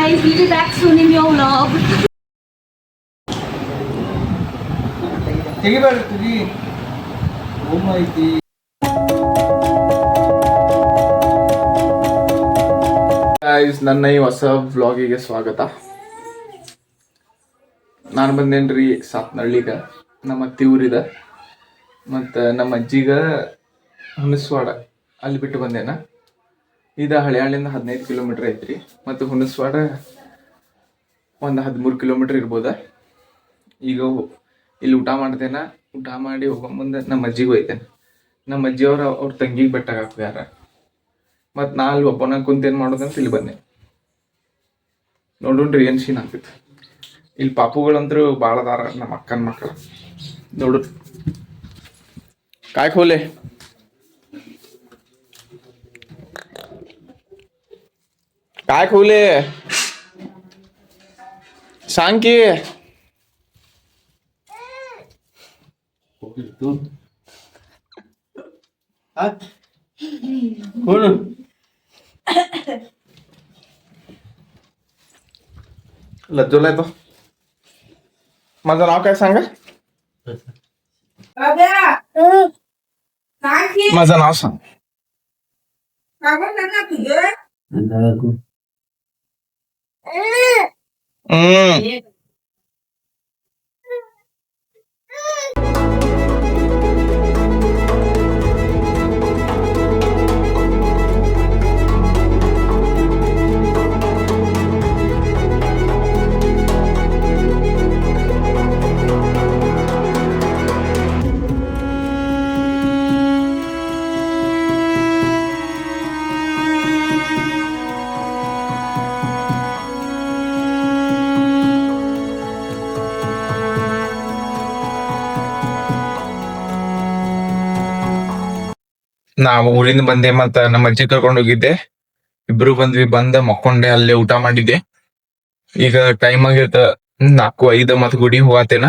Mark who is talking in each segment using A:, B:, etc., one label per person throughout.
A: guys, we'll be back soon in your vlog.
B: Guys, ನನ್ನ ಈ ಹೊಸ ವ್ಲಾಗಿಗೆ ಸ್ವಾಗತ. ನಾನು ಬಂದೇನ್ರಿ ಸಾತ್ನಳ್ಳಿಗ, ನಮ್ಮ ಅತ್ತಿ ಊರಿದ. ಮತ್ತು ನಮ್ಮ ಅಜ್ಜಿಗ ಹುಣಸ್ವಾಡ ಅಲ್ಲಿ ಬಿಟ್ಟು ಬಂದೇನ. ಇದು ಹಳೆಯಾಳಿಂದ 15 ಕಿಲೋಮೀಟ್ರ್ ಐತ್ರಿ. ಮತ್ತು ಹುಣಸ್ವಾಡ ಒಂದು 13 ಕಿಲೋಮೀಟ್ರ್ ಇರ್ಬೋದ. ಈಗ ಇಲ್ಲಿ ಊಟ ಮಾಡ್ತೇನೆ. ಊಟ ಮಾಡಿ ಹೋಗೋ ಮುಂದೆ ನಮ್ಮ ಅಜ್ಜಿಗೂ ಐತೇನೆ. ನಮ್ಮ ಅಜ್ಜಿಯವ್ರ ಅವ್ರ ತಂಗಿಗೆ ಬೆಟ್ಟಾಗ ಹಾಕ್ಯಾರ. ಮತ್ತು ನಾ ಅಲ್ಲಿ ಒಬ್ಬನ ಕುಂತೇನು ಮಾಡೋದಂತ ಇಲ್ಲಿ ಬಂದೆ. ನೋಡ್ರಿ ಏನು ಸೀನ್ ಆಗ್ತೈತಿ. ಇಲ್ಲಿ ಪಾಪುಗಳಂತರೂ ಭಾಳ ಅದಾರ, ನಮ್ಮ ಅಕ್ಕನ ಮಕ್ಕಳು. ನೋಡು ಕಾಯ್ ಹೋಲೆ. काय खोले सांग की कोण लज्जोला तो. माझं नाव काय सांगा. माझं नाव सांग. ನಾವು ಊರಿಂದ ಬಂದೆ, ಮತ್ತ ನಮ್ಮ ಅಜ್ಜಿ ಕರ್ಕೊಂಡು ಹೋಗಿದ್ದೆ. ಇಬ್ರು ಬಂದ್ವಿ. ಬಂದ ಮಕ್ಕೊಂಡೆ, ಅಲ್ಲೇ ಊಟ ಮಾಡಿದ್ದೆ. ಈಗ ಟೈಮ್ ಆಗಿರ್ತ 4:05 ಮತ್ ಗುಡಿ ಹೋಗತೇನ.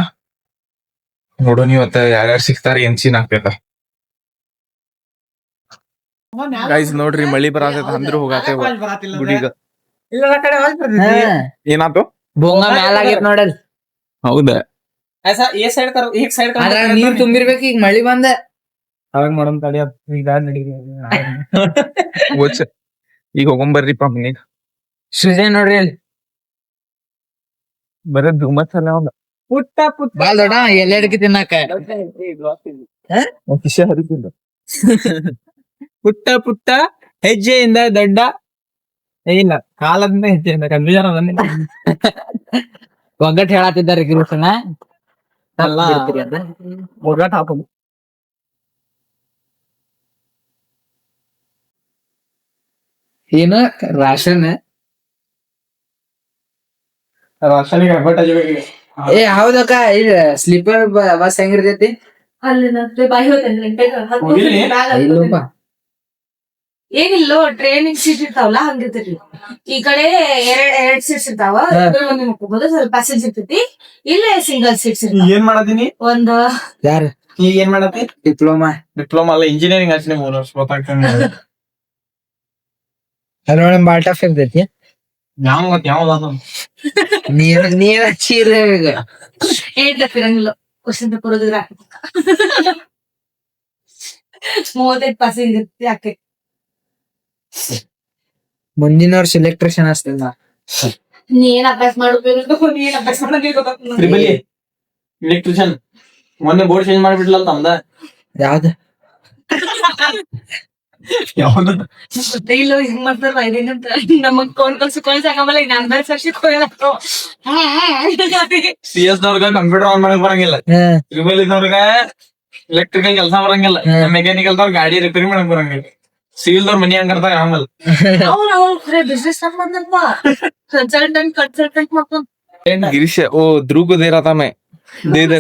B: ನೋಡೋಣ ಇವತ್ತ ಯಾರ್ಯಾರು ಸಿಗ್ತಾರ, ಏನ್ ಸೀನ್ ಆಗ್ತೈತ. ಗೈಸ್ ನೋಡ್ರಿ, ಮಳಿ ಬರತೈತ ಅಂದ್ರು ಹೋಗತೇವ ಗುಡಿಗ. ಏನಾತು
C: ಭೋಂಗ ಮ್ಯಾಲ ಆಗೈತ್ ನೋಡಲ್.
B: ಹೌದಾ,
C: ನೀರ್ ತುಂಬಿರ್ಬೇಕು. ಈಗ ಮಳಿ ಬಂದ
B: ಅವಾಗ ಮಾಡೋಣ ತಡಿ. ಈಗ ಹೋಗೊಂಬರ್ರಿಪ್ಪ ಮನಿಗ್.
C: ಸೃಜನ್ ನೋಡ್ರಿ ಅಲ್ಲಿ
B: ಬರ ಧುಮತ್ ಅಲ್ಲ.
C: ಪುಟ್ಟ ಪುಟ್ಟ ಬಾಲ್ ದೊಡ್ಡ ಎಲೆ ಅಡಿಕೆ ತಿನ್ನಾಕ
B: ಕಿಶ ಹರಿತಿಲ್ಲ.
C: ಪುಟ್ಟ ಪುಟ್ಟ ಹೆಜ್ಜೆಯಿಂದ ದೊಡ್ಡ ಇಲ್ಲ ಕಾಲದಿಂದ ಹೆಜ್ಜೆಯಿಂದ ಕನ್ಫ್ಯೂಷನ್ ಬಂದಿಲ್ಲ. ಒಗ್ಗಟ್ಟು ಹೇಳತ್ತಿದ್ದಾರೆ ಗಿರೀಶನ
B: ಒಗ್ಗಟ್ಟು ಹಾಕೋದು.
C: ಏನು ರಾಶನ್ ಏ ಹೌದಕ್ಕ. ಇದು ಸ್ಲೀಪರ್ ಬಸ್ ಹೆಂಗಿರ್ತೈತಿ? ಇಲ್ಲಪ್ಪ,
A: ಏನಿಲ್ಲೋ ಟ್ರೈನಿಂಗ್ ಸೀಟ್ ಇರ್ತಾವಲ್ಲ ಹಂಗಿರ್ತೈತಿ. ಈ ಕಡೆ ಎರಡ್ ಸೀಟ್ಸ್ ಇರ್ತಾವ, ಮಂದಿ ಮಕ್ಕೋಬಹುದು. ಸ್ವಲ್ಪ ಪ್ಯಾಸೆಂಜರ್ ಇರ್ತೈತಿ. ಇಲ್ಲೇ ಸಿಂಗಲ್ ಸೀಟ್ಸ್ ಇರ್ತಾವ.
B: ಏನ್ ಮಾಡದೀನಿ?
A: ಒಂದು
C: ಯಾರು
B: ನೀ ಏನ್ ಮಾಡತ್ತಿ?
C: ಡಿಪ್ಲೊಮಾ
B: ಅಲ್ಲ, ಇಂಜಿನಿಯರಿಂಗ್ ಹಚ್ಚಿನಿ 3 ವರ್ಷ ಗೊತ್ತಾಗ್ತದೆ.
C: ಅದ್ರೊಳಗೆ ಬಾಳ ಟಫ್ ಇರ್ತೈತಿ. ನೀರ್ ಹಚ್ಚಿರ ಈಗ
A: ಏನ್ ತಪ್ಪಿರಂಗಿಲ್ಲ. ಕ್ವಶನ್ ಪೇಪರ್ ಓದಿದ್ರೆ 35 ಪಾಸಿಂಗ್ ಇರ್ತಿ ಯಾಕೆ.
C: ಮುಂದಿನ ವರ್ಷ ಎಲೆಕ್ಟ್ರಿಷಿಯನ್ ಅಷ್ಟೇನ.
A: ನೀ ಏನ್ ಅಭ್ಯಾಸ ಮಾಡ್ಬೇಕು, ನೀ ಏನ್ ಅಭ್ಯಾಸ ಮಾಡೋದು.
B: ಎಲೆಕ್ಟ್ರಿಷಿಯನ್ ಮೊನ್ನೆ ಬೋರ್ಡ್ ಚೇಂಜ್ ಮಾಡಿಬಿಡ್ಲಲ್ಲ ತಮ್ದ.
C: ಯಾವ್ದ
A: ಇಲ್ಲೋ ಹಿಂಗ್ ಮಾಡ್ತಾರ. ಇದೇನಂತ ನಮಗ್ ಕಳ್ಸಕಮಲ್ಲ. ಈಗ ನಾನು ಸರ್ಸಿ
B: CS ದವ್ರಗ ಕಂಪ್ಯೂಟರ್ ಆನ್ ಮಾಡಕ್ ಬರಂಗಿಲ್ಲ. ಟ್ರಿಬಲ್ ಇದ್ದವ್ರಗ ಎಲೆಕ್ಟ್ರಿಕಲ್ ಕೆಲಸ ಬರಂಗಿಲ್ಲ. ಮೆಕ್ಯಾನಿಕಲ್ ದವ್ರ ಗಾಡಿ ರಿಪೇರಿ ಮಾಡಕ್ ಬರಂಗಿಲ್ಲ. ಸಿವಿಲ್ ದವ್ರ ಮನಿ ಹಂಗರ್ತಾಗ ಆಮೇಲೆ
A: ಅವ್ರ ಬಿಸ್ನೆಸ್ ಸಂಬಂಧಪ್ಪ ಕನ್ಸಲ್ಟೆಂಟ್ ಮಾಡ್ಕೊಂಡ್
B: ಗಿರೀಶ ಓ ಧ್ರುವ್ ದೇರ था मैं दे दे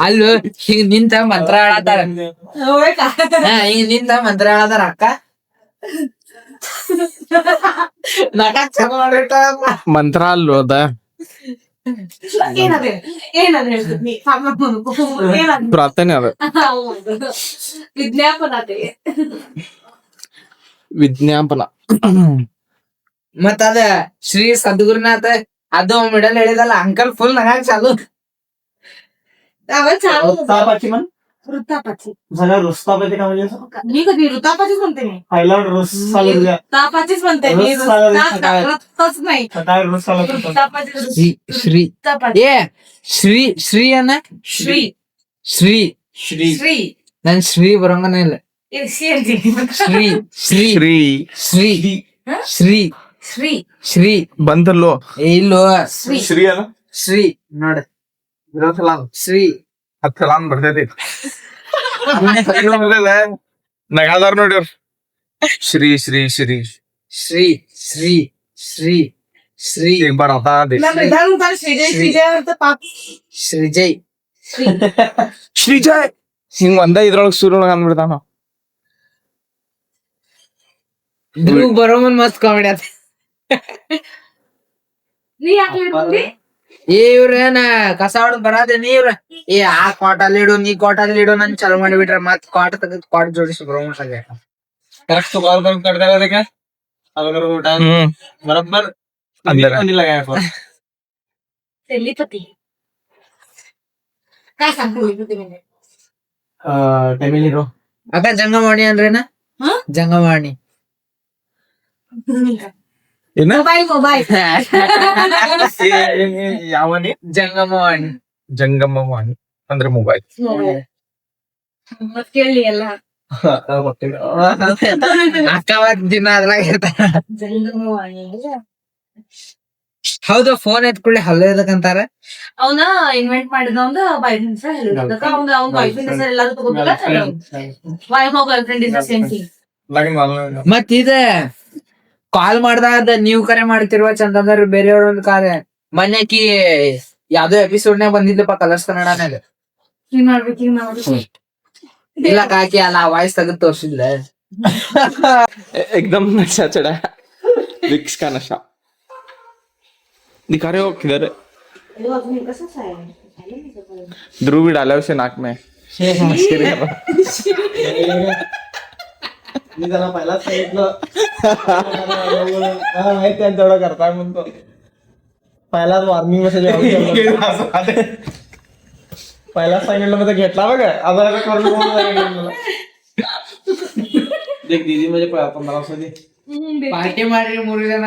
C: ಅಲ್ಲೂ ಹಿಂಗ್ ನಿಂತ ಮಂತ್ರ ಹೇಳತ್ತಾರ. ಹಿಂಗ್ ನಿಂತ ಮಂತ್ರ ಹೇಳತ್ತಾರ ಅಕ್ಕ.
B: ಮಂತ್ರ ಅಲ್ವ ಅದ.
A: ಏನದೆ ಹೇಳ್ತೀನಿ ಏನದ
B: ಪ್ರಾರ್ಥನೆ ಅದ
A: ವಿಜ್ಞಾಪನ ಅದೇ
B: ವಿಜ್ಞಾಪನ.
C: ಮತ್ತ ಅದ ಶ್ರೀ ಸದ್ಗುರುನಾಥ ಅದು ಮಿಡಲ್ ಹೇಳಿದಲ್ಲ ಅಂಕಲ್ ಫುಲ್ ನಗಾಕ್ ಚಾಲು.
A: अगं चालू
D: रुस्तापाची म्हण
A: वृत्तापाची
D: झाल्या रुस्तापाची का म्हणजे असं?
A: मी कधी वृत्तापाचीच म्हणते मी
D: पहिला रुस चालू द्या
A: वृत्तापाचीच म्हणते मी
D: रस चालू सकाळ.
A: वृत्तच नाही
D: सकाळी रुस चालू करतो.
A: वृत्तापाची
C: ಶ್ರೀ ಶ್ರೀ
A: वृत्तापाची
C: ಏ ಶ್ರೀ ಶ್ರೀ ಅನ್ನ
A: श्री
C: ಶ್ರೀ
D: श्री
A: श्री
C: ನನ್ ಶ್ರೀ ಬರಂಗನ ಇಲ್ಲ.
A: ये श्री ಅಂತೀನಿ.
C: ಶ್ರೀ ಶ್ರೀ
B: ಶ್ರೀ
C: ಶ್ರೀ
A: ಹ?
C: ಶ್ರೀ
A: श्री
C: ಶ್ರೀ
B: ಬಂತಲ್ಲೋ
C: ಏ ಇಲ್ಲೋ
A: श्री
B: ಶ್ರೀ ಅಲ್ಲ
C: ಶ್ರೀ ನೋಡ ಶ್ರೀ
B: ಹತ್ತು ಸಲ ಬರ್ತೈತಿ. ನಗಾದಾರ ನೋಡಿ ಅವ್ರು. ಶ್ರೀ ಶ್ರೀ ಶ್ರೀ
C: ಶ್ರೀ ಶ್ರೀ ಶ್ರೀ ಶ್ರೀ
B: एक बार आता देख
A: ना प्रधान होता श्रीजय श्रीजय अर्थ पाप
C: ಶ್ರೀಜಯ್
A: श्री
B: ಶ್ರೀಜಯ್ ಹಿಂಗ್ ಒಂದ ಇದ್ರೊಳಗ್ ಸೂರ್ಯೊಳಗ ಅಂದ್ಬಿಡ್ತಾನ.
C: ಧ್ರುವ್ ಬರೋಮನ್ ಮಸ್ತ್ ಕಾಮಿಡಿ ಆತ.
A: ನೀ ಯಾಕೆ ಹೇಳ್ಕೊಂಡಿ
C: ಏ ಇವ್ರೇನ ಕಸ ಹೊಡದ್ ಬರಾದೇನಿ ಇವ್ರ ಏ ಆ ಕ್ವಾಟಲ್ಲಿ ಇಡು ನೀ ಕ್ವಾಟಲ್ಲಿ ಇಡು ನನ್ ಚಾಲು ಮಾಡಿಬಿಟ್ರ ಮತ್ ಕ್ವಾಟ ತೆಗೆದ್ ಕ್ವಾಟ ಜೋಡಿಸಿ ಬರೋಮನ್ ಸಂಗ
D: करेक्ट तो कॉल करून कट करा दे क्या अगर वो टाइम बराबर
B: अंदर
D: नहीं लगाया फोन
A: तेलीपती काय सांगतो तेलीपती म्हणजे
D: टाइमिंग रो
C: ಅಕ್ಕ ಜಂಗಮವಾಣಿ ಅಂದ್ರೇನ
A: ಹ?
C: ಜಂಗಮವಾಣಿ
B: ಏನ
A: मोबाईल मोबाईल
B: ಯಾವನಿ
C: ಜಂಗಮವಾಣಿ
B: ಜಂಗಮವಾಣಿ ಅಂದ್ರೆ ಮೊಬೈಲ್.
A: मोबाईल मग ಕೇಳಿ ಎಲ್ಲ
C: ಅಕ್ಕ ಮತ್ ದಿನ ಅದ್ರಾಗ ಇರ್ತಾರ.
A: ಜಂಗಮವಾಣಿ
C: ಹೌದು ಫೋನ್ ಎತ್ಕೊಳ್ಳಿ ಹಲ್ಲು ಎದಕ್ಕಂತಾರ.
A: ಅವನ ಇನ್ವೆಂಟ್ ಮಾಡಿದ ಒಂದು ವೈಫ್ ಹೆಸರು ಹೇಳಿದ ಅವ್ನ ವೈಫ್ ಹೆಸರು ಎಲ್ಲಾರು ತಗೋಬೇಕ wife girl friend is the same thing.
C: ಮತ್ ಇದ ಕಾಲ್ ಮಾಡ್ದಾಗ ನೀವ್ ಕರೆ ಮಾಡ್ತಿರುವ ಚಂದಂದ್ರ ಬೇರೆಯವ್ರ ಒಂದ್ ಕಾರ್ಯ ಮನ್ಯಾಕಿ ಯಾವ್ದೋ ಎಪಿಸೋಡ್ನ್ಯಾಗ ಬಂದಿದ್ಲಪ್ಪ ಕಲರ್ಸ್ ಕನ್ನಡನ್ಯಾಗ.
A: ಹಿಂಗ್ ಮಾಡ್ಬೇಕು ಹಿಂಗ್ ಮಾಡ್ಬೇಕು
C: ಇಲ್ಲ ಕಾಕಿ ಅಲ್ಲ ವಾಯ್ಸ್ ತೆಗೆದು ತೋರ್ಸಿದ್ಲ.
B: एकदम नशा चढ़ा है, विक्स का नशा दिखा रहे हो किधर है? ध्रुव भी डाला उसे नाक में. मस्ती कर रहा.
D: मी त्याला पहिलाच सांगितलं मला माहिती आहे तेवढं करताय म्हणतो पहिलाच वॉर्निंग मेसेज पहिलाच सांगितलं मग घेतला बघ आता करून देख दीदी म्हणजे 1500 दे
C: ಪಾರ್ಟಿ ಮಾಡ್ರಿ 3 ಜನ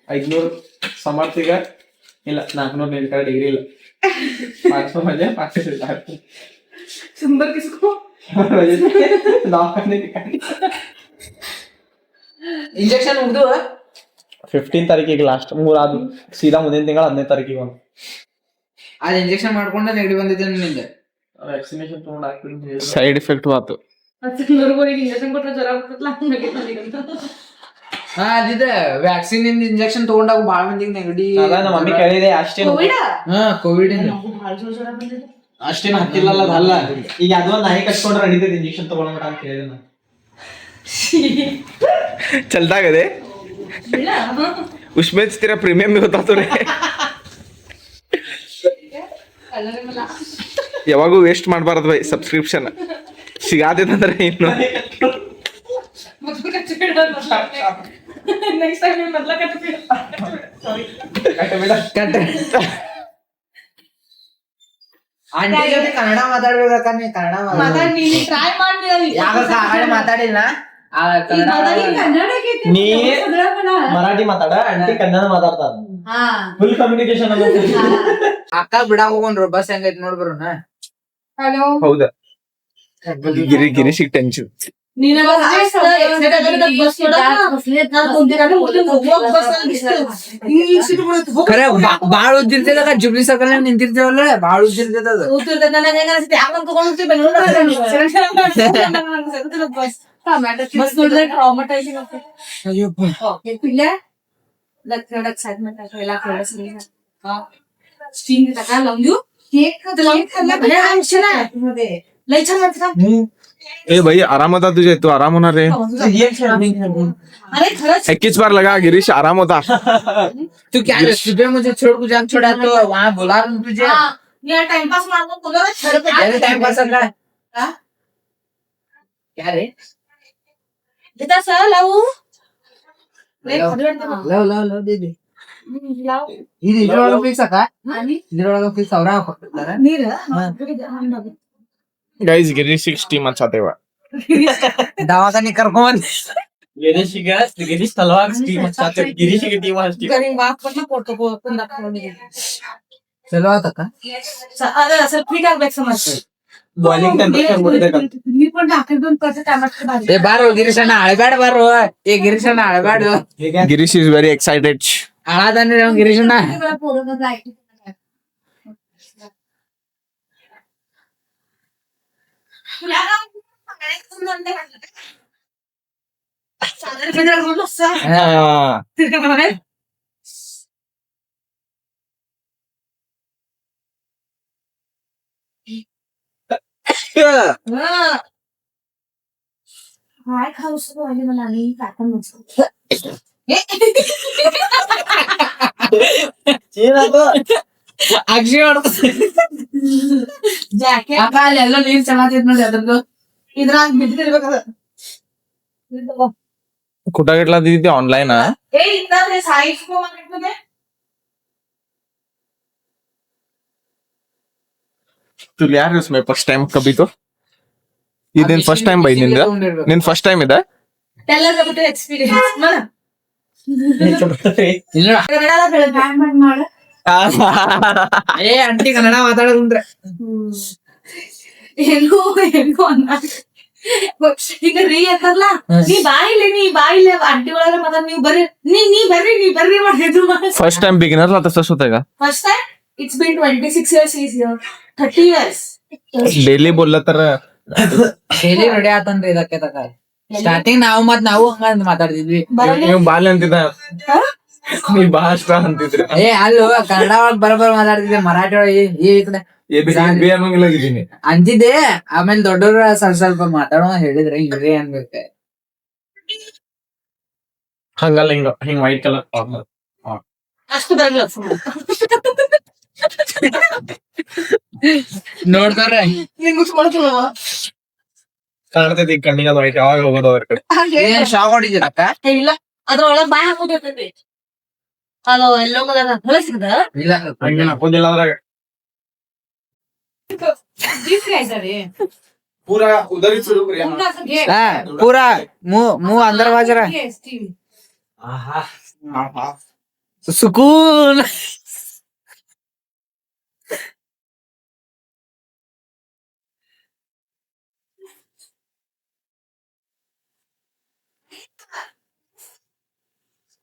D: 500 ಸಮರ್ಥಿಗ ಇಲ್ಲ 400 ನಿಲ್ಕ ಡಿಗ್ರಿ ಇಲ್ಲ 500 म्हणजे 500
A: सुंदर किसको
C: ಇಂಜೆಕ್ಷನ್ ಮುಗ್ದು
D: 15 ತಾರೀಕಿಗೆ ಲಾಸ್ಟ್ ಮೂರಾದು ಸೀದಾ ಮುಂದಿನ ತಿಂಗಳ 15 ತಾರೀಕಿಗೆ
C: ಅದ್ ಇಂಜೆಕ್ಷನ್ ಮಾಡ್ಕೊಂಡ ನೆಗಡಿ ಬಂದಿದ್ದೆ ನಿಂದ.
D: ವ್ಯಾಕ್ಸಿನೇಷನ್ ತಗೊಂಡು ಹಾಕ್ಬಿಟ್ಟು
B: साइड इफेक्ट हुआ तो
A: इंजेक्शन ಕೊಟ್ರೆ ಜ್ವರ ಬರ್ತಲ್ಲ
C: ಹಾ ಅದಿದ ವ್ಯಾಕ್ಸಿನ್ ಇಂದ ಇಂಜೆಕ್ಷನ್ ತಗೊಂಡಾಗ ಬಾಳ ಮಂದಿಗೆ ನೆಗಡಿ
D: ಅದ ನಮ್ಮ ಮಮ್ಮಿ ಕೇಳಿದೆ ಅಷ್ಟೇನು
A: ಕೋವಿಡ್
C: ಹಾ ಕೋವಿಡ್ ಇಂದ
A: ಭಾಳ ಜ್ವರ ಬಂದಿದೆ
D: ಅಷ್ಟೇನು ಹತ್ತಿಲ್ಲಲ್ಲ ಅದಲ್ಲ ಈಗ ಅದೊಂದು ನಾಯಿ ಕಟ್ಕೊಂಡ್ರೆ ನಡೀತದೆ ಇಂಜೆಕ್ಷನ್ ತಗೊಳಂಗ ಅಂತ ಕೇಳಿದೆ ನಾನು
B: चलता कदे उसमें तेरा प्रीमियम भी होता तो रे ಯಾವಾಗೂ ವೇಸ್ಟ್ ಮಾಡಬಾರದು ಬೈ ಸಬ್ಸ್ಕ್ರಿಪ್ಷನ್ ಸಿಗಾದೇನಂದ್ರೆ ಇನ್ನು
A: ನೆಕ್ಸ್ಟ್ ಟೈಮ್ ಮೊದಲ
C: ಕಟ್ ಆಂಟಿ ಜೊತೆ ಕನ್ನಡ ಮಾತಾಡ್ಬೇಕ ನೀ ಕನ್ನಡ
A: ಮಾತಾಡಿ ನೀನು ಟ್ರೈ ಮಾಡಿ
C: ಯಾವಾಗ ಆಗಲೇ ಮಾತಾಡಿಲ್ಲ ಆ ಕನ್ನಡ
D: ನೀ ಮರಾಠಿ ಮಾತಾಡ ಆಂಟಿ ಕನ್ನಡ ಮಾತಾಡ್ತಾರ
A: ಹಾ
D: ಫುಲ್ ಕಮ್ಯುನಿಕೇಶನ್
C: ಅಕ್ಕ ಬಿಡಾಕ ಹೋಗೋಣ್ರು ಬಸ್ ಹೆಂಗೈತಿ ನೋಡ್ಬರೋಣ.
A: ಹಲೋ
B: ಹೌದಾ ಗಿರಿ ಟೆನ್ಷನ್
A: ನೀನ ಬಸ್
C: ಖರೆ ಬಾಳ ಉದ್ದಿರ್ತದ ಜುಬ್ಲಿ ಸರ್ಕಲ್ ನಿಂತಿರ್ತೇವಲ್ಲ ಬಾಳ ಉದ್ದಿರ್ತದ ಅದು.
A: बस ನೋಡಿದ್ರೆ ಟ್ರಾಮಟೈಸಿಂಗ್ ಆಗ್ತದೆ.
C: ಅಯ್ಯಪ್ಪ
A: पिल्ल्या लग्न एक्साइटमेंट पहिला कळलं हा स्टिंग टाका लावून देऊ केक खाल्ला भले आमच्या मध्ये लय छान वाटतं
B: ए भाई आराम होता तुझे, तू आराम होणार रे.
A: अरे खरंच
B: 21 बार लगा गिरीश, आराम होता.
C: तू क्या रे, सुबह मुझे छोड़ को जान छोड़ा तो वहाँ बुला रहा हूँ तुझे.
A: हा, मी टाइमपास मारतो तुला
C: क्या रे टाइम पास कर रहा है? क्या रे?
A: तिथं सर लावू
C: ಲವ್ ದे दे.
A: लाव
C: ಇದು ಇದ್ರೊಳಗೆ ಫಿಕ್ಸ್ ಅಕ್ಕ,
A: आणि
C: ಇದ್ರೊಳಗೆ ಫಿಕ್ಸ್ ಅವ್ರ ಹಾಕ್ತಾರೆ.
A: ನೀರು
B: गाइस गिरीश टीम अच्छा तेव्हा.
C: ದವಾಖಾನೆ ಕರ್ಕೊಂಡ್
D: ಗಿರೀಶ್ ತಲವಾರ್ ಟೀಮ್ ಗಿರೀಶಿಗೆ ಟೀಮ್ ಅಷ್ಟೇ.
A: घरी माफ पण ಕೊಟ್ಟು पण दाखवली
C: ಚಲೋ ಆತಕ್ಕ.
A: अरे असं फिट ಆಗ್ಬೇಕು समज
D: ಬಾಲಿಂಗ್ ಟೆಂಪರೇಚರ್ ಮುಟ್ಬೇಕು.
A: मी पण ढाकण दोन करते टमाटर भाजी
C: ಏ ಬಾರೋ ಗಿರೀಶಣ್ಣ ಅಳಬೇಡ ಬಾರೋ. ಏ ಗಿರೀಶಣ್ಣ ಅಳಬೇಡ.
B: Girish is very excited.
C: ಅಳದಾನೆ ಅವ್ನು ಗಿರೀಶಣ್ಣ.
A: काय खाऊस पाहिजे मला आणि काटण
C: ಅಕ್ಷಿ ಮಾಡ್ತಾರೆ.
A: ಜಾಕೆಟ್
C: ಅಕ್ಕ ಅಲ್ಲೆಲ್ಲ ನೀರ್ ಚೆನ್ನಾಗೈತ್ ನೋಡಿ ಅದ್ರದ್ದು.
A: ಇದ್ರಾಗ ಬಿದ್ದಿರ್ಬೇಕದ
B: कुठं घेतला दिदी ते ऑनलाईन हा.
A: ए इथं ते साई सुपर मार्केट मध्ये
B: तुला यार उसमें फर्स्ट टाइम कभी तो ಇದನ್ ಫಸ್ಟ್ ಟೈಮ್ ಬೈ ನಿಂದ, ನಿನ್ ಫಸ್ಟ್ ಟೈಮ್ ಇದೆ.
A: त्याला जबरदस्त एक्सपीरियन्स मला
C: ಇಲ್ಲ
A: ಕನ್ನಡದ ಬ್ಯಾನ್ ಮಾಡು
C: ಏ ಅಂಟಿ ಕನ್ನಡ ಮಾತಾಡೋದ್ರಿ.
A: ಏನು ಏನು ಅನ್ನ ಈಗ ರೀ ಅಂತಲ್ಲ, ನೀ ಬಾಯಿಲೆ ಆಂಟಿ ಒಳಗ ಮತ್ತ ನೀವು ಬರ್ರಿ ನೀ ಬರ್ರಿ ಮಾಡಿದ್ರು
B: फर्स्ट टाइम बिगिनरला तसंच होतंय का?
A: First time it's been 26 years is here 30 years
B: daily बोललं तर
C: ಡೈಲಿ ರೆಡಿ ಆತನ್ರಿ ಇದಕ್ಕೆ ತಕ. ಸ್ಟಾರ್ಟಿಂಗ್ ನಾವು ಹಂಗ ಮಾತಾಡ್ತಿದ್ವಿ.
B: ನೀವು ಬಾಲ್ ಅಂತಿದ್ದ, ನೀ ಬಾ ಅಷ್ಟ ಅಂತಿದ್ರಿ.
C: ಏ ಅಲ್ಲೋ ಕನ್ನಡ ಒಳಗ್ ಬರಬರ್ ಮಾತಾಡ್ತಿದ್ದೆ, ಮರಾಠಿ ಒಳಗೆ ಈ ಕಡೆ
B: ಅನ್ನೋಂಗಿಲ್ಲ
C: ಅಂತಿದ್ದೆ. ಆಮೇಲೆ ದೊಡ್ಡವ್ರ ಸ್ವಲ್ಪ ಮಾತಾಡೋ ಹೇಳಿದ್ರೆ ಇವ್ರೇ ಅನ್ಬೇಕ.
D: ಹಂಗಲ್ಲ ಹಿಂಗ್ ವೈಟ್ ಕಲರ್
A: ಅಷ್ಟು ಬರಲ್ಲ
C: ನೋಡ್ತಾರ
A: ಇಂಗ್ಲಿಷ್ ಮಾಡ್ಕೊಳ್ಳವ
D: ಕಾಣ್ತೈತಿ ಕಣ್ಣಿಗೆ ಅದು ವೈಟ್ ಯಾವಾಗ ಹೋಗೋದು ಅವ್ರ ಕಡೆ.
C: ಏನ್ ಶಾಕ್ ಹೊಡಿದಿರಕ್ಕ?
A: ಇಲ್ಲ ಅದ್ರೊಳಗ ಬಾಯ್ ಹಾಕೋದಿರ್ತೈತಿ, ಅದು ಎಲ್ಲೋ ಕಲರ್ ಹೊಲಸಿದ
C: ಇಲ್ಲ
D: ಹಂಗೆ ಹಾಕೋದಿಲ್ಲ ಅದ್ರಾಗ.
B: ಪೂರಾ ಉದರಿ ಶುರು ಕರಿಯ
C: ಹಾ ಪೂರಾ ಮೂ ಅಂದರ್ ಬಾಜರ ಸುಕೂನ್.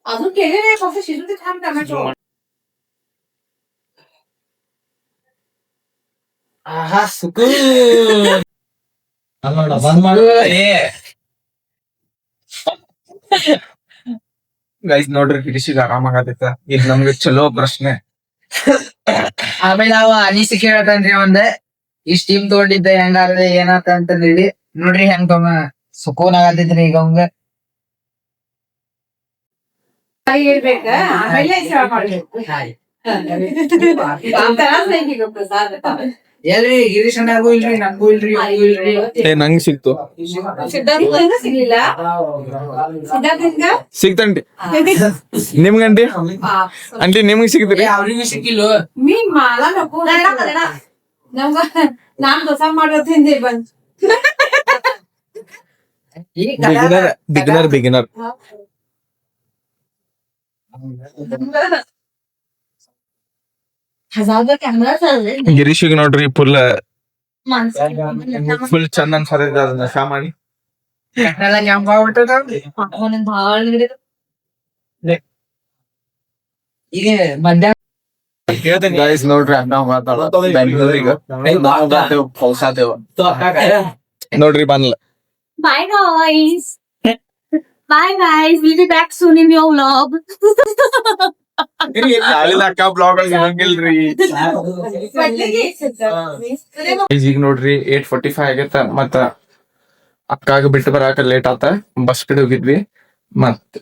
A: अजून केले नाही फक्त शिजून ते थांब टमाटो
C: ಆಹಾ ಸುಕೂನ್.
D: ಬಂದ್ ಮಾಡು.
B: ಗೈಸ್ ನೋಡ್ರಿ ಗಿರೀಶಿಗೆ ಆರಾಮಾಗತ್ತ. ಈಗ ನಮ್ಗೆ ಚಲೋ ಪ್ರಶ್ನೆ.
C: ಆಮೇಲೆ ನಾವು ಅನಿಸಿಕೆ ಹೇಳ್ತಾನ್ರಿ ಒಂದ್ ಇಷ್ಟ ಟೀಮ್ ತಗೊಂಡಿದ್ದೆ ಹೆಂಗಾದ್ರೆ ಏನಾತ ಅಂತ ಹೇಳಿ ನೋಡ್ರಿ ಹೆಂಗ್ ತಮ್ಮ ಸುಕೂನ್ ಆಗತೈತ್ರಿ ಈಗ ಅವಂಗ.
A: ಹೇಳ್ಬೇಕ ಆಮೇಲೆ ಪ್ರಸಾದ
C: ಎಲ್ರಿ ಗಿರೀಶ್ ಅಣ್ಣಗೂ ಇಲ್ರಿ ನನ್ಗೂ ಇಲ್ರಿ ಇವ್ನಿಗೂ ಇಲ್ರಿ.
B: ಏ ನಂಗೆ ಸಿಕ್ತು,
A: ಸಿದ್ಧಾರ್ಥ ಸಿಗ್ಲಿಲ್ಲ ಸಿದ್ಧಾರ್ಥ
B: ಸಿಕ್ತಂಟಿ ನಿಮ್ಗಂಟಿ ಅಂಟಿ ನಿಮ್ಗೆ ಸಿಕ್ತ್ರಿ?
C: ಅವ್ರಿಗೂ ಸಿಕ್ಕಿಲ್ಲ.
A: मी मला नको नमग नाम दोसा ಮಾಡೋ ತಿಂದೆ ಬಂದ್
B: बिगिनर
A: हजार कॅमेरा चालले
B: ಗಿರೀಶಿಗೆ ನೋಡ್ರಿ ಫುಲ್
A: माणसं
B: ಫುಲ್ ಚಂದ ಅನ್ಸತೈತಿ ಅದನ್ನ ನಶಾ ಮಾಡಿ.
C: ಕಣ್ಣೆಲ್ಲ ಕೆಂಪ ಆಗ್ಬಿಟ್ಟದ.
A: ಭಾಳ
C: ಈಗ ಮಧ್ಯಾಹ್ನ
B: ಗೈಸ್ ನೋಡ್ರಿ ಅಣ್ಣ ಮಾತಾಡೋ ಬೆಂಗಳೂರಿಗೆ ಪೌಸಾದೇವ ನೋಡ್ರಿ ಬಂದ್ಲ.
A: Bye guys. Bye guys. We'll be back soon in your vlog.
B: ಅಕ್ಕ ಬ್ಲಾಗ್ ಇರಂಗಿಲ್ರಿ. ಈಗ ನೋಡ್ರಿ 8:45 ಆಗೈತ. ಮತ್ತ ಅಕ್ಕಾಗ ಬಿಟ್ಟು ಬರಾಕ ಲೇಟ್ ಆತ, ಬಸ್ ಕಡೆ ಹೋಗಿದ್ವಿ. ಮತ್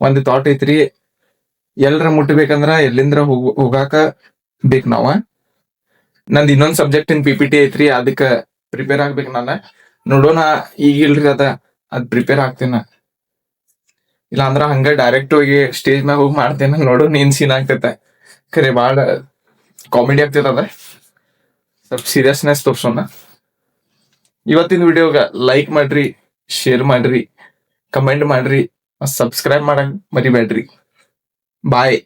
B: ಒಂದ್ ಥಾಟ್ ಐತ್ರಿ, ಎಲ್ರ ಮುಟ್ಬೇಕಂದ್ರ ಎಲ್ಲಿಂದ್ರ ಹೋಗಾಕ ಬೇಕ್ ನಾವ. ನಂದ್ ಇನ್ನೊಂದ್ ಸಬ್ಜೆಕ್ಟ್ ಇನ್ PPT ಐತ್ರಿ, ಅದಕ್ಕ ಪ್ರಿಪೇರ್ ಆಗ್ಬೇಕು ನಾನ. ನೋಡೋಣ, ಈಗ ಇಲ್ರಿ ಅದ್ ಪ್ರಿಪೇರ್ ಆಗ್ತೇನ, ಇಲ್ಲ ಅಂದ್ರ ಹಂಗ ಡೈರೆಕ್ಟ್ ಹೋಗಿ ಸ್ಟೇಜ್ ಮ್ಯಾಗ ಹೋಗಿ ಮಾಡ್ತೇನ. ನೋಡೋಣ ಏನ್ ಸೀನ್ ಆಗ್ತೈತೆ. ಖರೆ ಬಾಳ ಕಾಮಿಡಿ ಆಗ್ತೈತದ, ಸ್ವಲ್ಪ ಸೀರಿಯಸ್ನೆಸ್ ತೋರ್ಸೋಣ. ಇವತ್ತಿನ ವಿಡಿಯೋಗ ಲೈಕ್ ಮಾಡ್ರಿ, ಶೇರ್ ಮಾಡ್ರಿ, ಕಮೆಂಟ್ ಮಾಡ್ರಿ, ಸಬ್ಸ್ಕ್ರೈಬ್ ಮಾಡಕ್ ಮರಿಬೇಡ್ರಿ. ಬಾಯ್.